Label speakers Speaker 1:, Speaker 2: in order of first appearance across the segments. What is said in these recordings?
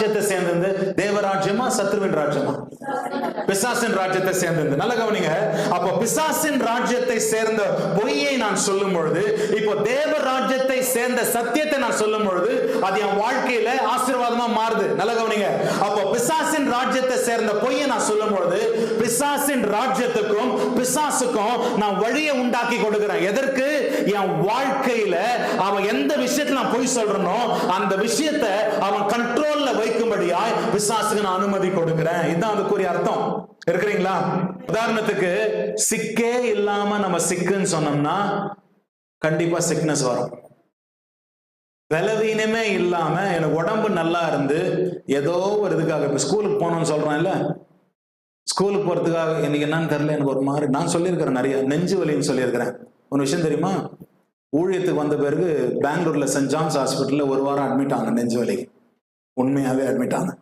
Speaker 1: ராஜ்யத்தை சேர்ந்தது? தேவராஜ்யமா சத்ருவின் ராஜ்யமா? பிசாசின் ராஜ்யத்தை சேர்ந்தது. நல்ல கவனிங்க. அப்போ பிசாசின் ராஜ்யத்தை சேர்ந்த பொய்யை நான் சொல்லும் பொழுது, இப்போ தேவ ராஜ்யத்தை சேர்ந்த சத்தியத்தை நான் சொல்லும் பொழுது, அது என் வாழ்க்கையில ஆசீர்வாதமா மாறுது. நல்ல கவனிங்க. அப்போ பிசாசின் ராஜ்யத்தை சேர்ந்த பொய்யை நான் சொல்லும் பொழுது, பிசாசின் ராஜ்யத்துக்கும் பிசாசுக்கும் நான் வழியை உண்டாக்கி கொடுக்கிறேன். எதற்கு? என் வாழ்க்கையில அவன் எந்த விஷயத்துல நான் பொய் சொல்றனோ அந்த விஷயத்தை அவன் கண்ட்ரோல்ல வைக்கும்படியாய் பிசாசுக்கு நான் அனுமதி கொடுக்கிறேன். இதுதான் அதுக்குரிய அர்த்தம். இருக்கிறீங்களா? உதாரணத்துக்கு, சிக்கே இல்லாம நம்ம சிக்குன்னு சொன்னோம்னா கண்டிப்பா சிக்னஸ் வரும். பலவீனமே இல்லாம எனக்கு உடம்பு நல்லா இருந்து ஏதோ ஒரு இதுக்காக, இப்ப ஸ்கூலுக்கு போகணும்னு சொல்றேன் இல்ல, ஸ்கூலுக்கு போறதுக்காக எனக்கு என்னன்னு தெரியல, எனக்கு ஒரு மாதிரி, நான் சொல்லியிருக்கிறேன் நிறைய நெஞ்சு வலின்னு சொல்லியிருக்கிறேன். ஒரு விஷயம் தெரியுமா? ஊழியத்துக்கு வந்த பிறகு பெங்களூர்ல சென்ட் ஜான்ஸ் ஹாஸ்பிட்டல்ல ஒரு வாரம் அட்மிட் ஆங்க. நெஞ்சு வலி, உண்மையாவே அட்மிட் ஆங்க.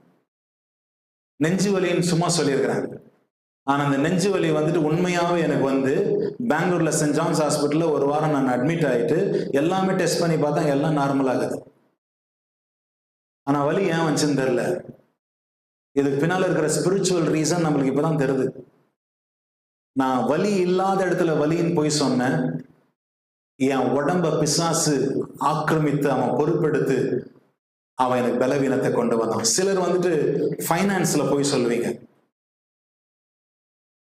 Speaker 1: நெஞ்சு வலின்னு சும்மா சொல்லியிருக்கிறேன். ஆனா அந்த நெஞ்சு வலி வந்துட்டு உண்மையாவே எனக்கு வந்து பெங்களூர்ல சென்ட் ஜான்ஸ் ஹாஸ்பிட்டல்ல ஒரு வாரம் நான் அட்மிட் ஆயிட்டு எல்லாமே டெஸ்ட் பண்ணி பார்த்தா எல்லாம் நார்மல் ஆகுது. ஆனா வலி ஏன் வந்துச்சுன்னு தெரியல. இதுக்கு பின்னால இருக்கிற ஸ்பிரிச்சுவல் ரீசன் நம்மளுக்கு இப்பதான் தெரியுது. நான் வலி இல்லாத இடத்துல வலின்னு போய் சொன்னேன். என் உடம்ப பிசாசு ஆக்கிரமித்து அவன் பொறுப்பெடுத்து அவன் எனக்கு பலவீனத்தை கொண்டு வந்தான். சிலர் வந்துட்டு ஃபைனான்ஸ்ல போய் சொல்லுவீங்க,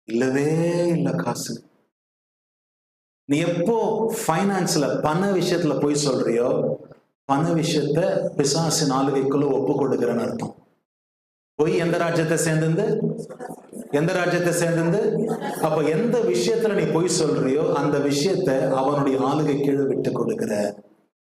Speaker 1: இல்லவே இல்ல காசு. நீ எப்போ ஃபைனான்ஸ்ல பண விஷயத்துல போய் சொல்றியோ, பண விஷயத்த பிசாசின் ஆளுகைக்குள்ள ஒப்பு கொடுக்கிறன்னு அர்த்தம். போய் எந்த ராஜ்யத்தை சேர்ந்து? எந்த ராஜ்யத்தை சேர்ந்து? அப்ப எந்த விஷயத்துல நீ போய் சொல்றியோ அந்த விஷயத்த அவனுடைய ஆளுகை கீழே விட்டு கொடுக்கிற.